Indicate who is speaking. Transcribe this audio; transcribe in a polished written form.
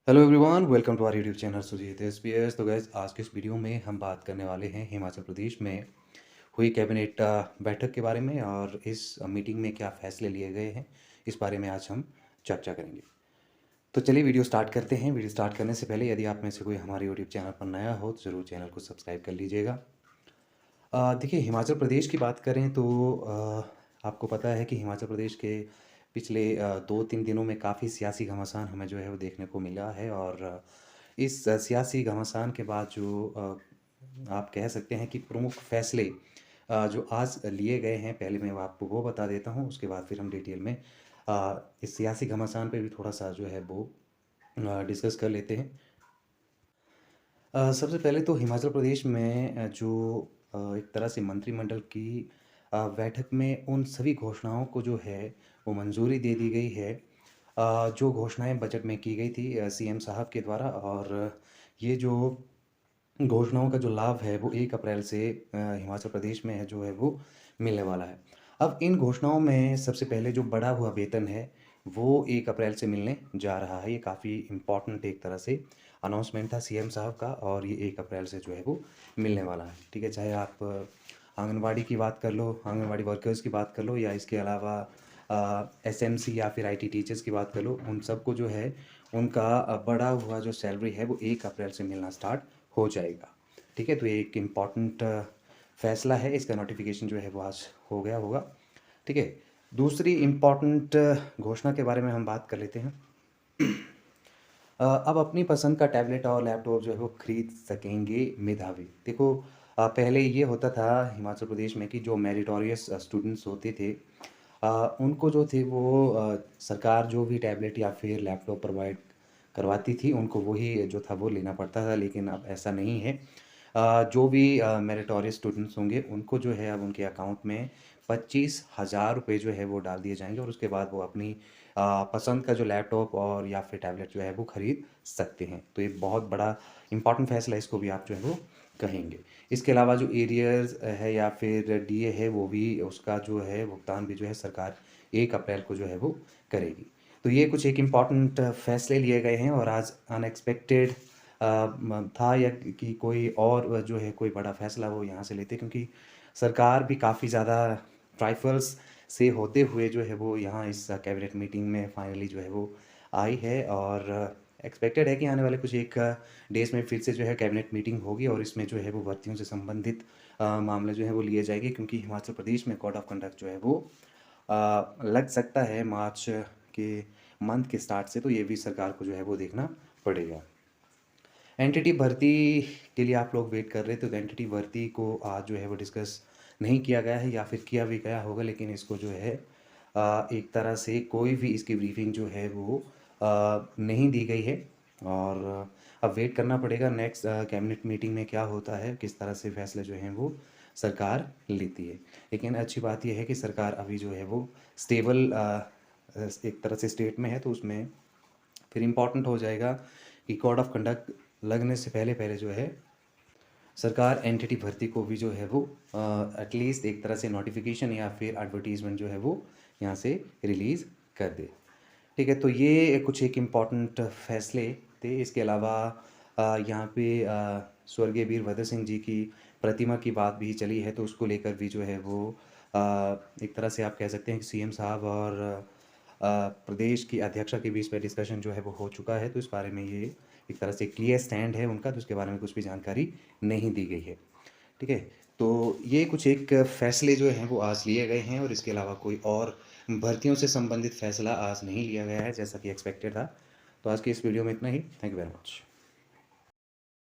Speaker 1: Hello everyone, welcome to our YouTube channel Sujeet SPS. तो guys, आज के इस वीडियो में हम बात करने वाले हैं हिमाचल प्रदेश में हुई कैबिनेट बैठक के बारे में, और इस मीटिंग में क्या फैसले लिए गए हैं इस बारे में आज हम चर्चा करेंगे। तो चलिए वीडियो स्टार्ट करते हैं। वीडियो स्टार्ट करने से पहले यदि आप में से कोई हमारे यूट्यूब चैनल पर नया हो तो ज़रूर चैनल को सब्सक्राइब कर लीजिएगा। देखिए, हिमाचल प्रदेश की बात करें तो आपको पता है कि हिमाचल प्रदेश के पिछले 2-3 दिनों में काफ़ी सियासी घमासान हमें जो है वो देखने को मिला है। और इस सियासी घमासान के बाद जो आप कह सकते हैं कि प्रमुख फैसले जो आज लिए गए हैं, पहले मैं आपको वो बता देता हूँ, उसके बाद फिर हम डिटेल में इस सियासी घमासान पे भी थोड़ा सा जो है वो डिस्कस कर लेते हैं। सबसे पहले तो हिमाचल प्रदेश में जो एक तरह से मंत्रिमंडल की बैठक में उन सभी घोषणाओं को जो है वो मंजूरी दे दी गई है, जो घोषणाएं बजट में की गई थी सीएम साहब के द्वारा। और ये जो घोषणाओं का जो लाभ है वो 1 अप्रैल से हिमाचल प्रदेश में है जो है वो मिलने वाला है। अब इन घोषणाओं में सबसे पहले जो बढ़ा हुआ वेतन है वो 1 अप्रैल से मिलने जा रहा है। ये काफ़ी इम्पोर्टेंट एक तरह से अनाउंसमेंट था सीएम साहब का, और ये 1 अप्रैल से जो है वो मिलने वाला है। ठीक है, चाहे आप आंगनवाड़ी की बात कर लो, आंगनवाड़ी वर्कर्स की बात कर लो, या इसके अलावा एसएमसी या फिर आईटी टीचर्स की बात कर लो, उन सबको जो है उनका बढ़ा हुआ जो सैलरी है वो 1 अप्रैल से मिलना स्टार्ट हो जाएगा। ठीक है, तो ये एक इम्पॉर्टेंट फैसला है। इसका नोटिफिकेशन जो है वो आज हो गया होगा। ठीक है, दूसरी इम्पॉर्टेंट घोषणा के बारे में हम बात कर लेते हैं। अब अपनी पसंद का टैबलेट और लैपटॉप जो है वो खरीद सकेंगे मेधावी। देखो, पहले ये होता था हिमाचल प्रदेश में कि जो मेरिटोरियस स्टूडेंट्स होते थे, उनको जो थे वो सरकार जो भी टैबलेट या फिर लैपटॉप प्रोवाइड करवाती थी, उनको वही जो था वो लेना पड़ता था। लेकिन अब ऐसा नहीं है। जो भी मेरिटोरियस स्टूडेंट्स होंगे उनको जो है अब उनके अकाउंट में 25,000 रुपये जो है वो डाल दिए जाएंगे, और उसके बाद वो अपनी पसंद का जो लैपटॉप और या फिर टैबलेट जो है वो ख़रीद सकते हैं। तो ये बहुत बड़ा इम्पॉर्टेंट फैसला है, इसको भी आप जो है वो कहेंगे। इसके अलावा जो एरियर्स है या फिर डीए है, वो भी उसका जो है भुगतान भी जो है सरकार 1 अप्रैल को जो है वो करेगी। तो ये कुछ एक इम्पॉर्टेंट फैसले लिए गए हैं, और आज अनएक्सपेक्टेड था या कि कोई और जो है कोई बड़ा फैसला वो यहाँ से लेते, क्योंकि सरकार भी काफ़ी ज़्यादा ट्राइफल्स से होते हुए जो है वो यहाँ इस कैबिनेट मीटिंग में फाइनली जो है वो आई है। और एक्सपेक्टेड है कि आने वाले कुछ एक डेज़ में फिर से जो है कैबिनेट मीटिंग होगी, और इसमें जो है वो भर्तियों से संबंधित मामले जो है वो लिए जाएंगे, क्योंकि हिमाचल प्रदेश में कोड ऑफ कंडक्ट जो है वो लग सकता है मार्च के मंथ के स्टार्ट से। तो ये भी सरकार को जो है वो देखना पड़ेगा। एनटीटी भर्ती के लिए आप लोग वेट कर रहे थे, तो एनटीटी भर्ती को आज जो है वो डिस्कस नहीं किया गया है, या फिर किया भी गया होगा, लेकिन इसको जो है एक तरह से कोई भी इसकी ब्रीफिंग जो है वो नहीं दी गई है। और अब वेट करना पड़ेगा नेक्स्ट कैबिनेट मीटिंग में क्या होता है, किस तरह से फैसले जो हैं वो सरकार लेती है। लेकिन अच्छी बात यह है कि सरकार अभी जो है वो स्टेबल एक तरह से स्टेट में है, तो उसमें फिर इम्पॉर्टेंट हो जाएगा कि कोड ऑफ कंडक्ट लगने से पहले पहले जो है सरकार एनटीटी भर्ती को भी जो है वो एटलीस्ट एक तरह से नोटिफिकेशन या फिर एडवर्टीजमेंट जो है वो यहाँ से रिलीज़ कर दे। ठीक है, तो ये कुछ एक इम्पॉर्टेंट फैसले थे। इसके अलावा यहाँ पे स्वर्गीय वीरभद्र सिंह जी की प्रतिमा की बात भी चली है, तो उसको लेकर भी जो है वो एक तरह से आप कह सकते हैं कि सीएम साहब और प्रदेश की अध्यक्षा के बीच में डिस्कशन जो है वो हो चुका है। तो इस बारे में ये एक तरह से क्लियर स्टैंड है उनका, तो उसके बारे में कुछ भी जानकारी नहीं दी गई है। ठीक है, तो ये कुछ एक फैसले जो हैं वो आज लिए गए हैं, और इसके अलावा कोई और भर्तियों से संबंधित फैसला आज नहीं लिया गया है जैसा कि एक्सपेक्टेड था। तो आज की इस वीडियो में इतना ही। Thank you very much.